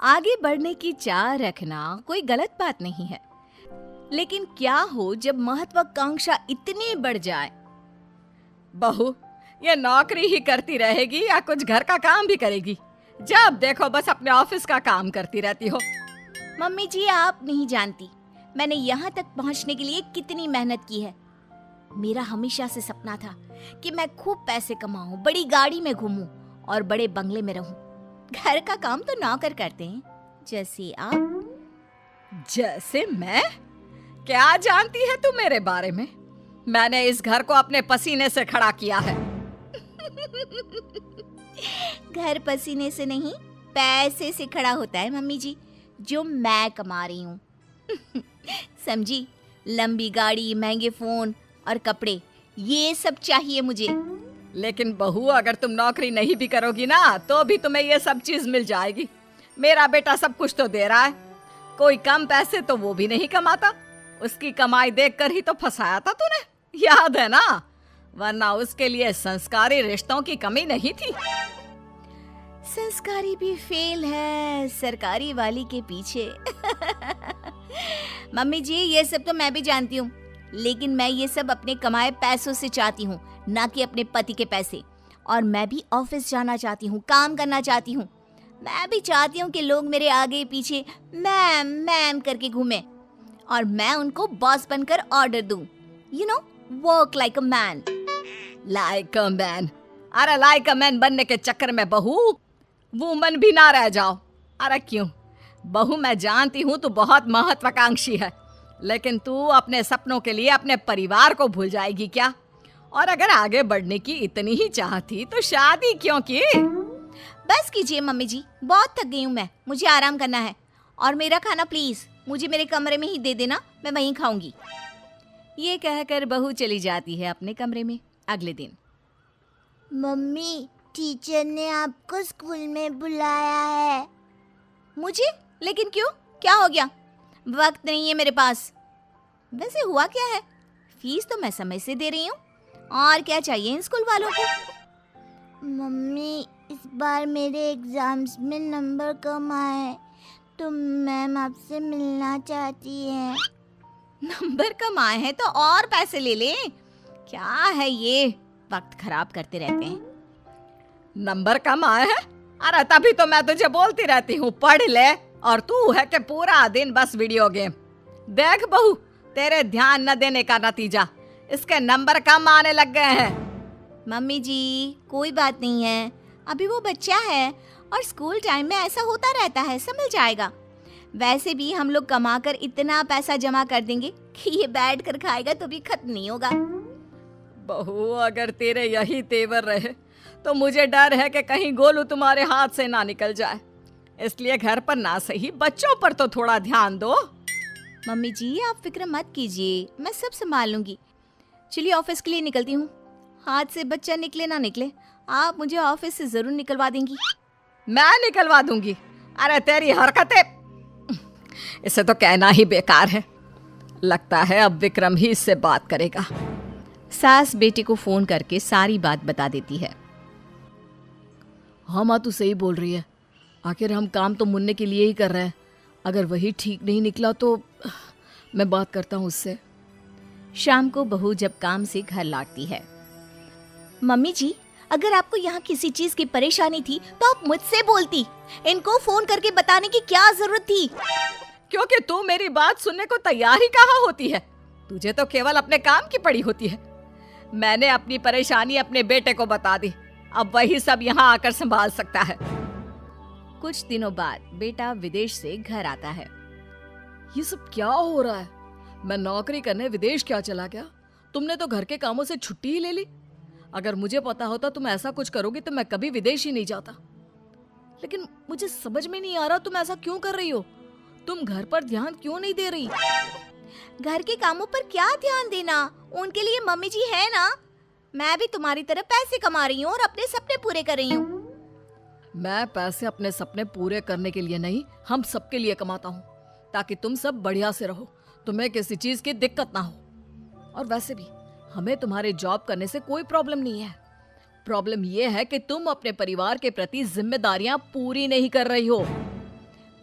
आगे बढ़ने की चाह रखना कोई गलत बात नहीं है, लेकिन क्या हो जब महत्वाकांक्षा इतनी बढ़ जाए। बहू, ये नौकरी ही करती रहेगी या कुछ घर का काम भी करेगी? जब देखो बस अपने ऑफिस का काम करती रहती हो। मम्मी जी, आप नहीं जानती मैंने यहाँ तक पहुँचने के लिए कितनी मेहनत की है। मेरा हमेशा से सपना था कि मैं खूब पैसे कमाऊं, बड़ी गाड़ी में घूमूं और बड़े बंगले में रहूं। घर का काम तो नौकर करते हैं, जैसे आप। जैसे मैं? क्या जानती है तू मेरे बारे में? मैंने इस घर को अपने पसीने से खड़ा किया है। घर पसीने से नहीं, पैसे से खड़ा होता है मम्मी जी, जो मैं कमा रही हूँ। समझी? लंबी गाड़ी, महंगे फोन और कपड़े, ये सब चाहिए मुझे। लेकिन बहू, अगर तुम नौकरी नहीं भी करोगी ना तो भी तुम्हें ये सब चीज मिल जाएगी। मेरा बेटा सब कुछ तो दे रहा है, कोई कम पैसे तो वो भी नहीं कमाता। उसकी कमाई देखकर ही तो फंसाया था तूने, याद है ना? वरना उसके लिए संस्कारी रिश्तों की कमी नहीं थी। संस्कारी भी फेल है सरकारी वाली के पीछे। मम्मी जी, ये सब तो मैं भी जानती हूँ, लेकिन मैं ये सब अपने कमाए पैसों से चाहती हूँ, ना कि अपने पति के पैसे। और मैं भी ऑफिस जाना चाहती हूँ, काम करना चाहती हूँ। मैं भी चाहती हूँ कि लोग मेरे आगे पीछे मैम मैम करके घूमें और मैं उनको बॉस बनकर ऑर्डर दूँ। You know, work like a man. Like a man? अरे लाइक अ मैन बनने के चक्कर में बहू वुमन भी ना रह जाओ। अरे क्यों बहू, मैं जानती हूँ तू बहुत महत्वाकांक्षी है, लेकिन तू अपने सपनों के लिए अपने परिवार को भूल जाएगी क्या? और अगर आगे बढ़ने की इतनी ही चाह थी तो शादी क्यों की? बस कीजिए मम्मी जी, बहुत थक गई हूँ मैं, मुझे आराम करना है। और मेरा खाना प्लीज मुझे मेरे कमरे में ही दे देना, मैं वहीं खाऊंगी। ये कहकर बहू चली जाती है अपने कमरे में। अगले दिन, मम्मी, टीचर ने आपको स्कूल में बुलाया है। मुझे? लेकिन क्यों, क्या हो गया? वक्त नहीं है मेरे पास। वैसे हुआ क्या है? फीस तो मैं समय से दे रही हूँ, और क्या चाहिए इन स्कूल वालों को? मम्मी, इस बार मेरे एग्जाम्स में नंबर कम आए तो मैम आपसे मिलना चाहती है। नंबर कम आए हैं तो और पैसे ले लें। क्या है ये, वक्त खराब करते रहते हैं। नंबर कम आए हैं? अरे तभी तो मैं तुझे बोलती रहती हूँ पढ़ ले, और तू है कि पूरा दिन बस वीडियो गेम। देख बहू, तेरे ध्यान न देने का नतीजा इसके नंबर कम आने लग गए हैं। मम्मी जी, कोई बात नहीं है, अभी वो बच्चा है और स्कूल टाइम में ऐसा होता रहता है, समझ जाएगा। वैसे भी हम लोग कमाकर इतना पैसा जमा कर देंगे कि ये बैठ कर खाएगा तो भी खत्म नहीं होगा। बहू, अगर तेरे यही तेवर रहे तो मुझे डर है कि कहीं गोलू तुम्हारे हाथ से ना निकल जाए। इसलिए घर पर ना सही बच्चों पर तो थोड़ा ध्यान दो। मम्मी जी, आप फिक्र मत कीजिए, मैं सब संभाल लूंगी। चलिए ऑफिस के लिए निकलती हूँ। हाथ से बच्चा निकले ना निकले, आप मुझे ऑफिस से जरूर निकलवा देंगी। मैं निकलवा दूंगी? अरे तेरी हरकतें, इसे तो कहना ही बेकार है। लगता है अब विक्रम ही इससे बात करेगा। सास बेटे को फोन करके सारी बात बता देती है। हाँ माँ, तू सही बोल रही है। आखिर हम काम तो मुन्ने के लिए ही कर रहे हैं। अगर वही ठीक नहीं निकला तो मैं बात करता हूँ उससे। शाम को बहू जब काम से घर लौटती है, मम्मी जी, अगर आपको यहाँ किसी चीज की परेशानी थी तो आप मुझसे बोलती, इनको फोन करके बताने की क्या जरूरत थी? क्योंकि तू मेरी बात सुनने को तैयार ही कहाँ होती है। तुझे तो केवल अपने काम की पड़ी होती है। मैंने अपनी परेशानी अपने बेटे को बता दी, अब वही सब यहाँ आकर संभाल सकता है। कुछ दिनों बाद बेटा विदेश से घर आता है। ये सब क्या हो रहा है? मैं नौकरी करने विदेश क्या चला गया? तुमने तो घर के कामों से छुट्टी ही ले ली। अगर मुझे पता होता तुम ऐसा कुछ करोगी तो मैं कभी विदेश ही नहीं जाता। लेकिन मुझे समझ में नहीं आ रहा तुम ऐसा क्यों कर रही हो? तुम घर पर ध्यान क्यों नहीं दे रही? घर के कामों पर क्या ध्यान देना, उनके लिए मम्मी जी है ना। मैं भी तुम्हारी तरह पैसे कमा रही हूँ और अपने सपने पूरे कर रही हूँ। मैं पैसे अपने सपने पूरे करने के लिए नहीं, हम सबके लिए कमाता हूँ, ताकि तुम सब बढ़िया से रहो, तुम्हें किसी चीज की दिक्कत ना हो। और वैसे भी हमें तुम्हारे जॉब करने से कोई प्रॉब्लम नहीं है। प्रॉब्लम ये है कि तुम अपने परिवार के प्रति जिम्मेदारियां पूरी नहीं कर रही हो।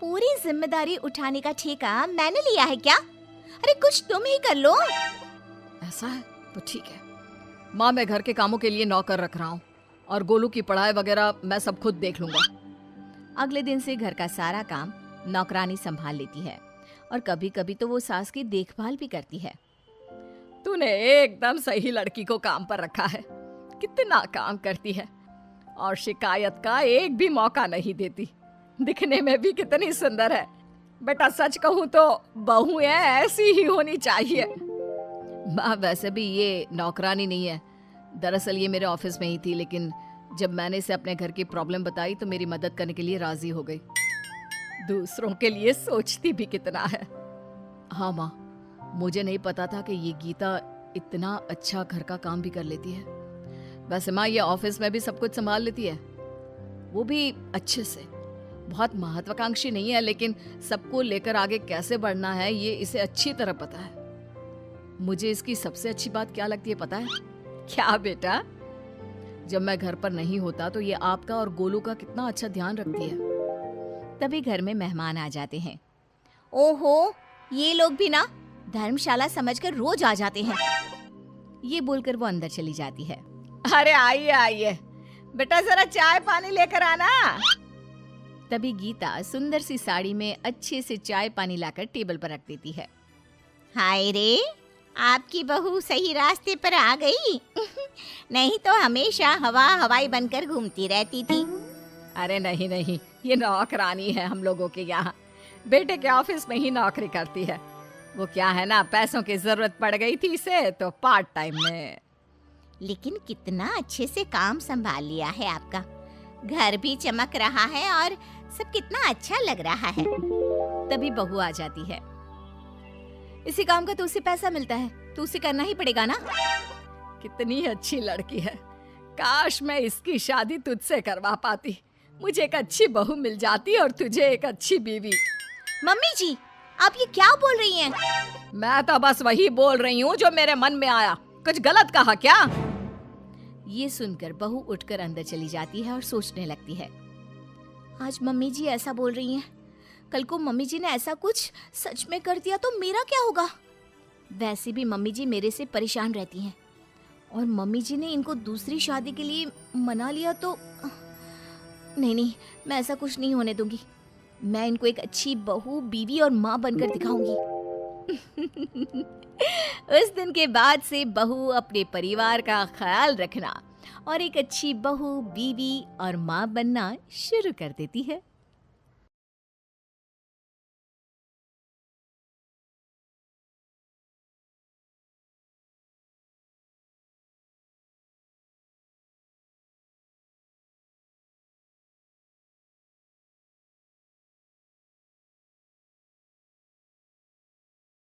पूरी जिम्मेदारी उठाने का ठेका मैंने लिया है क्या? अरे कुछ तुम ही कर लो। ऐसा है तो ठीक है माँ, मैं घर के कामों के लिए नौकर रख रहा हूँ और गोलू की पढ़ाई वगैरह मैं सब खुद देख लूंगा। अगले दिन से घर का सारा काम नौकरानी संभाल लेती है और कभी कभी तो वो सास की देखभाल भी करती है। तूने एकदम सही लड़की को काम पर रखा है। कितना काम करती है और शिकायत का एक भी मौका नहीं देती। दिखने में भी कितनी सुंदर है। बेटा सच कहूँ तो बहुएं ऐसी ही होनी चाहिए। माँ वैसे भी ये नौकरानी नहीं है, दरअसल ये मेरे ऑफिस में ही थी, लेकिन जब मैंने इसे अपने घर की प्रॉब्लम बताई तो मेरी मदद करने के लिए राजी हो गई। दूसरों के लिए सोचती भी कितना है। हाँ माँ, मुझे नहीं पता था कि ये गीता इतना अच्छा घर का काम भी कर लेती है। वैसे माँ ये ऑफिस में भी सब कुछ संभाल लेती है, वो भी अच्छे से। बहुत महत्वाकांक्षी नहीं है, लेकिन सबको लेकर आगे कैसे बढ़ना है ये इसे अच्छी तरह पता है। मुझे इसकी सबसे अच्छी बात क्या लगती है पता है? क्या बेटा? जब मैं घर पर नहीं होता तो ये आपका और गोलू का कितना अच्छा ध्यान रखती है। तभी घर में मेहमान आ जाते हैं। ओहो, ये लोग भी ना धर्मशाला समझकर रोज आ जाते हैं। ये बोलकर वो अंदर चली जाती है। अरे आइए आइए बेटा, जरा चाय पानी लेकर आना। तभी गीता सुंदर सी साड़ी में अच्छे से चाय पानी लाकर टेबल पर रख देती है। हाय रे, आपकी बहू सही रास्ते पर आ गई। नहीं तो हमेशा हवाई बनकर घूमती रहती थी। अरे नहीं नहीं, ये नौकरानी है हम लोगों के यहाँ। बेटे के ऑफिस में ही नौकरी करती है। वो क्या है ना, पैसों की जरूरत पड़ गई थी इसे तो पार्ट टाइम में। लेकिन कितना अच्छे से काम संभाल लिया है आपका। घर भी चमक रहा है और सब कितना अच्छा लग रहा है। तभी बहू आ जाती है। इसी काम का तो उसे पैसा मिलता है, तो उसे करना ही पड़ेगा ना। कितनी अच्छी लड़की है। काश मैं इसकी शादी तुझसे करवा पाती। मुझे एक अच्छी बहू मिल जाती और तुझे एक अच्छी बीवी। मम्मी जी, आप ये क्या बोल रही हैं? मैं तो बस वही बोल रही हूँ जो मेरे मन में आया। कुछ गलत कहा क्या? ये सुनकर बहू उठकर अंदर चली जाती है और सोचने लगती है, आज मम्मी जी ऐसा बोल रही हैं, कल को मम्मी जी ने ऐसा कुछ सच में कर दिया तो मेरा क्या होगा? वैसे भी मम्मी जी मेरे से परेशान रहती हैं और मम्मी जी ने इनको दूसरी शादी के लिए मना लिया तो नहीं, मैं ऐसा कुछ नहीं होने दूंगी। मैं इनको एक अच्छी बहू, बीवी और माँ बनकर दिखाऊंगी। उस दिन के बाद से बहू अपने परिवार का ख्याल रखना और एक अच्छी बहू, बीवी और माँ बनना शुरू कर देती है।